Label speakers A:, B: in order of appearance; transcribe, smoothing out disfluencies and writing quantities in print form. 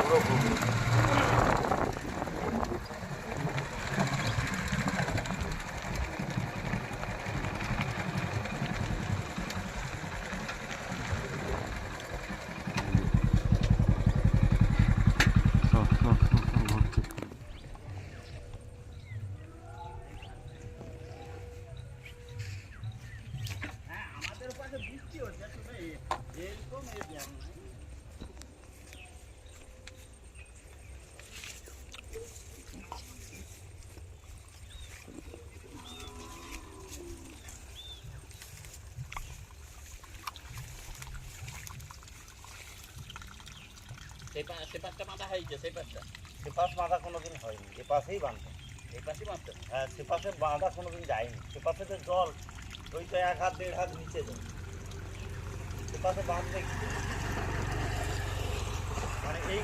A: পুরো পুকুর।
B: সে পাশটা বাঁধা হয়েছে, সেই পাশটা
A: সে পাশ বাঁধা কোনোদিন হয়নি, এ পাশেই বাঁধতে।
B: এই পাশেই বাঁধতে।
A: হ্যাঁ, সে পাশে বাঁধা কোনোদিন যায়নি। সে পাশে তো জল ওই তো 1 হাত 1.5 হাত নিচে যায়। সে পাশে বাঁধলে কি মানে এই